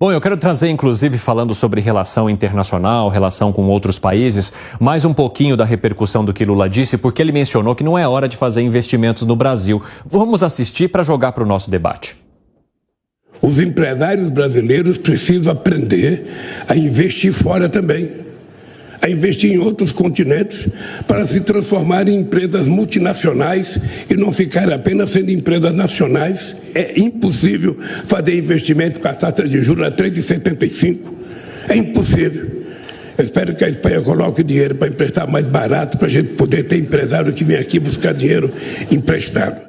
Bom, eu quero trazer, inclusive, falando sobre relação internacional, relação com outros países, mais um pouquinho da repercussão do que Lula disse, porque ele mencionou que não é hora de fazer investimentos no Brasil. Vamos assistir para jogar para o nosso debate. Os empresários brasileiros precisam aprender a investir fora também, a investir em outros continentes para se transformar em empresas multinacionais e não ficar apenas sendo empresas nacionais. É impossível fazer investimento com a taxa de juros a 3,75. É impossível. Eu espero que a Espanha coloque dinheiro para emprestar mais barato, para a gente poder ter empresário que vem aqui buscar dinheiro emprestado.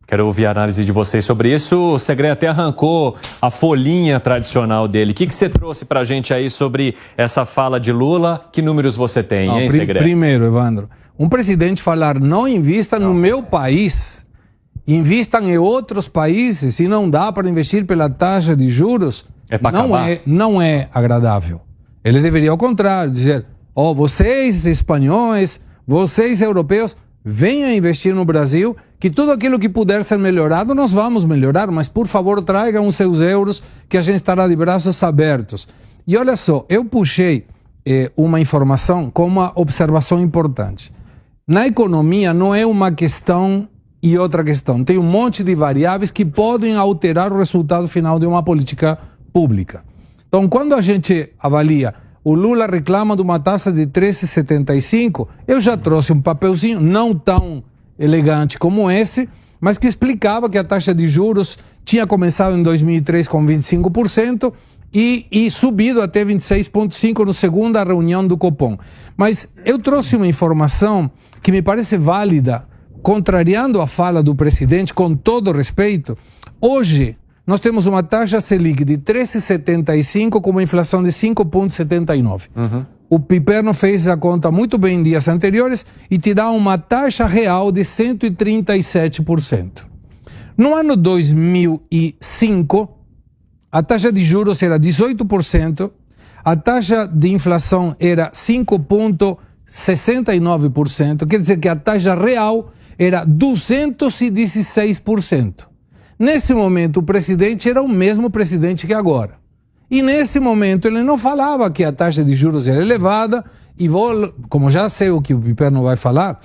Quero ouvir a análise de vocês sobre isso. O Segré até arrancou a folhinha tradicional dele. O que você trouxe para a gente aí sobre essa fala de Lula? Que números você tem, hein, Segré? Primeiro, Evandro, um presidente falar não invista no meu país, invistam em outros países e não dá para investir pela taxa de juros, não é agradável. Ele deveria, ao contrário, dizer, vocês espanhóis, vocês europeus, venham investir no Brasil, que tudo aquilo que puder ser melhorado, nós vamos melhorar, mas por favor tragam os seus euros, que a gente estará de braços abertos. E olha só, eu puxei uma informação com uma observação importante. Na economia não é uma questão e outra questão. Tem um monte de variáveis que podem alterar o resultado final de uma política pública. Então, quando a gente avalia, o Lula reclama de uma taxa de 13,75, eu já trouxe um papelzinho, não tão elegante como esse, mas que explicava que a taxa de juros tinha começado em 2003 com 25% e subido até 26,5% na segunda reunião do Copom. Mas eu trouxe uma informação que me parece válida, contrariando a fala do presidente, com todo respeito. Hoje, nós temos uma taxa Selic de 13,75 com uma inflação de 5,79. O Piperno fez a conta muito bem em dias anteriores e te dá uma taxa real de 137%. No ano 2005, a taxa de juros era 18%, a taxa de inflação era 5,69%, quer dizer que a taxa real era 216%. Nesse momento, o presidente era o mesmo presidente que agora. E nesse momento ele não falava que a taxa de juros era elevada, e como já sei o que o Piperno vai falar,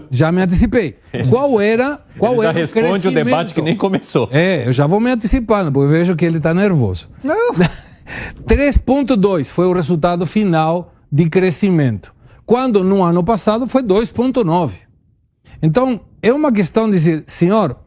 já me antecipei. Qual era ele já responde o debate que nem começou. Eu já vou me antecipando, porque eu vejo que ele está nervoso. 3,2 foi o resultado final de crescimento, quando no ano passado foi 2,9. Então, é uma questão de dizer, senhor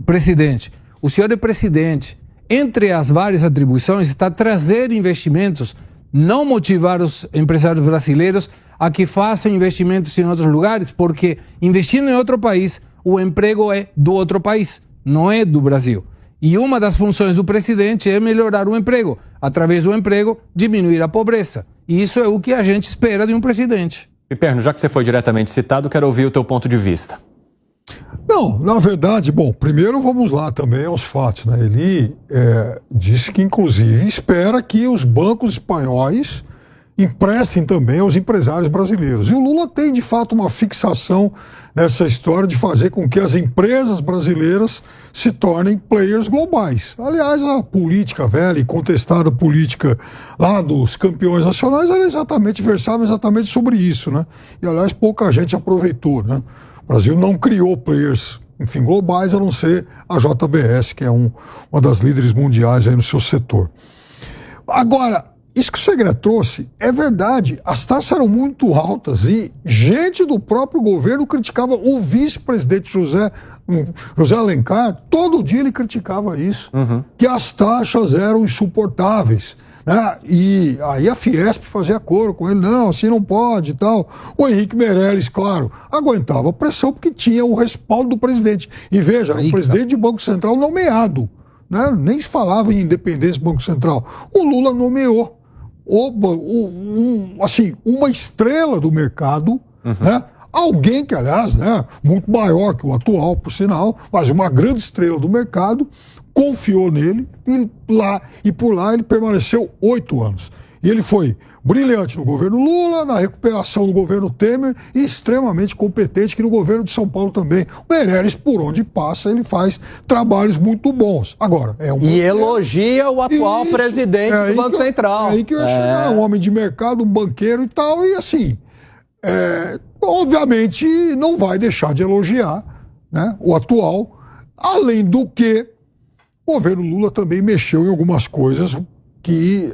presidente, o senhor é presidente, entre as várias atribuições está trazer investimentos, não motivar os empresários brasileiros a que façam investimentos em outros lugares, porque investindo em outro país, o emprego é do outro país, não é do Brasil. E uma das funções do presidente é melhorar o emprego, através do emprego, diminuir a pobreza. E isso é o que a gente espera de um presidente. Piperno, já que você foi diretamente citado, quero ouvir o teu ponto de vista. Não, na verdade, bom, primeiro vamos lá também aos fatos, né? Ele disse que, inclusive, espera que os bancos espanhóis emprestem também aos empresários brasileiros. E o Lula tem, de fato, uma fixação nessa história de fazer com que as empresas brasileiras se tornem players globais. Aliás, a política velha e contestada política lá dos campeões nacionais era versava exatamente sobre isso, né? E, aliás, pouca gente aproveitou, né? O Brasil não criou players, enfim, globais, a não ser a JBS, que é uma das líderes mundiais aí no seu setor. Agora, isso que o Segré trouxe é verdade, as taxas eram muito altas e gente do próprio governo criticava. O vice-presidente José Alencar, todo dia ele criticava isso, que as taxas eram insuportáveis. E aí a Fiesp fazia coro com ele, não, assim não pode e tal. O Henrique Meirelles, claro, aguentava a pressão porque tinha o respaldo do presidente. E veja, era o presidente de Banco Central nomeado, né? Nem se falava em independência do Banco Central. O Lula nomeou uma estrela do mercado, né? Alguém que, aliás, né, muito maior que o atual, por sinal, mas uma grande estrela do mercado, confiou nele e por lá ele permaneceu 8 anos. E ele foi brilhante no governo Lula, na recuperação do governo Temer e extremamente competente que no governo de São Paulo também. O Meirelles, por onde passa, ele faz trabalhos muito bons. Agora, E elogia o atual presidente do Banco Central. É aí que eu achei um homem de mercado, um banqueiro e tal, e assim, obviamente não vai deixar de elogiar, né, o atual, além do que o governo Lula também mexeu em algumas coisas que,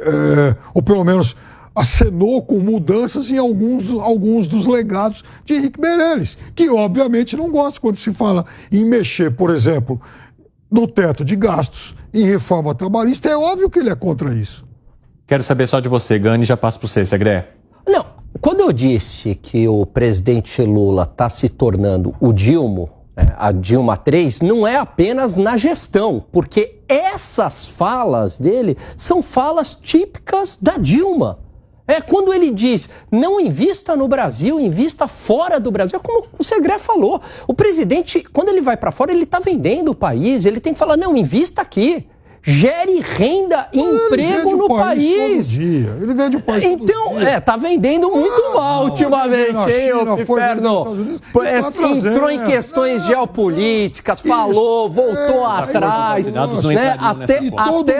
ou pelo menos acenou com mudanças em alguns dos legados de Henrique Meirelles, que obviamente não gosta quando se fala em mexer, por exemplo, no teto de gastos, em reforma trabalhista. É óbvio que ele é contra isso. Quero saber só de você, Gani, já passo para você, Segré. Não, quando eu disse que o presidente Lula está se tornando o Dilma, a Dilma 3, não é apenas na gestão, porque essas falas dele são falas típicas da Dilma. Quando ele diz, não invista no Brasil, invista fora do Brasil, é como o Segré falou. O presidente, quando ele vai para fora, ele está vendendo o país, ele tem que falar, não, invista aqui. Gere renda e emprego no país. Todo dia. Ele vende o país então, tá vendendo muito mal ultimamente, hein, ô Piperno? Entrou em questões geopolíticas, falou, voltou atrás, né? Até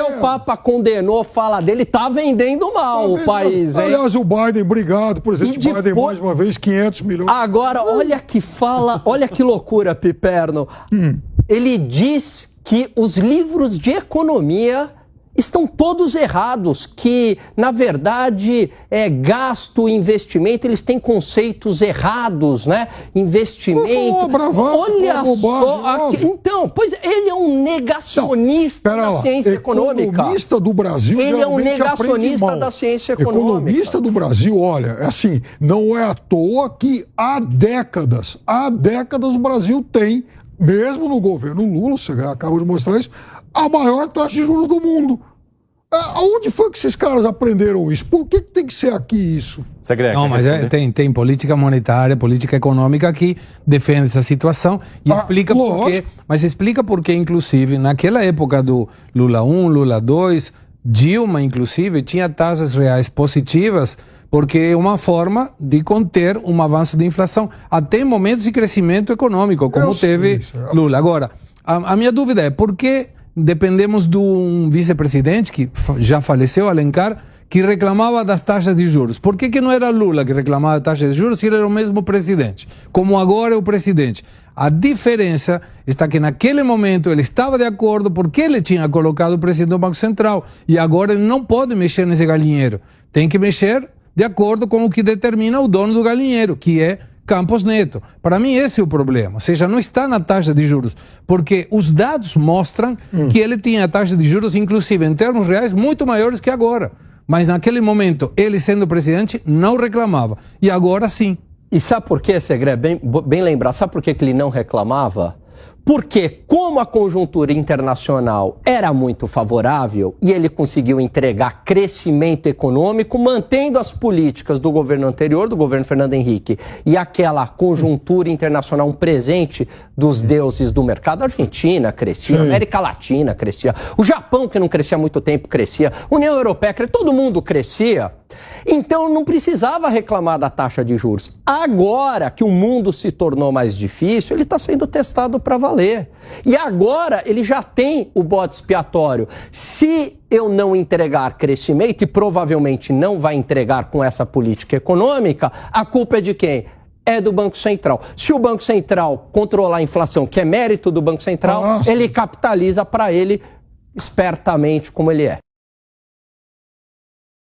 o Papa condenou a fala dele, tá vendendo mal o país, hein? Aliás, o Biden, obrigado, presidente Biden, mais uma vez, 500 milhões. Agora, olha que fala, olha que loucura, Piperno. Ele diz que os livros de economia estão todos errados, que, na verdade, gasto e investimento, eles têm conceitos errados, né? Investimento... Olha só... Então, pois ele é um negacionista da ciência econômica. Economista do Brasil... Ele é um negacionista da ciência econômica. Economista do Brasil, olha, assim, não é à toa que há décadas o Brasil tem, mesmo no governo Lula, você acaba de mostrar isso, a maior taxa de juros do mundo. Aonde foi que esses caras aprenderam isso? Por que tem que ser aqui isso? Não, mas tem política monetária, política econômica que defende essa situação e explica por quê. Mas explica por que, inclusive, naquela época do Lula 1, Lula 2, Dilma, inclusive, tinha taxas reais positivas, porque é uma forma de conter um avanço de inflação, até em momentos de crescimento econômico, como teve Lula. Agora, a minha dúvida é por que dependemos de um vice-presidente, que já faleceu, Alencar, que reclamava das taxas de juros. Por que não era Lula que reclamava das taxas de juros se ele era o mesmo presidente? Como agora é o presidente. A diferença está que naquele momento ele estava de acordo porque ele tinha colocado o presidente do Banco Central e agora ele não pode mexer nesse galinheiro. Tem que mexer de acordo com o que determina o dono do galinheiro, que é Campos Neto. Para mim esse é o problema, ou seja, não está na taxa de juros, porque os dados mostram que ele tinha a taxa de juros, inclusive em termos reais, muito maiores que agora. Mas naquele momento, ele sendo presidente, não reclamava. E agora sim. E sabe por quê, Segré? Bem lembrar, sabe por que ele não reclamava? Porque como a conjuntura internacional era muito favorável e ele conseguiu entregar crescimento econômico, mantendo as políticas do governo anterior, do governo Fernando Henrique, e aquela conjuntura internacional, um presente dos deuses do mercado. A Argentina crescia, a América Latina crescia, o Japão, que não crescia há muito tempo, crescia, a União Europeia crescia, todo mundo crescia. Então não precisava reclamar da taxa de juros. Agora que o mundo se tornou mais difícil, ele está sendo testado para valer. E agora ele já tem o bode expiatório. Se eu não entregar crescimento, e provavelmente não vai entregar com essa política econômica, a culpa é de quem? É do Banco Central. Se o Banco Central controlar a inflação, que é mérito do Banco Central, ele capitaliza para ele espertamente como ele é.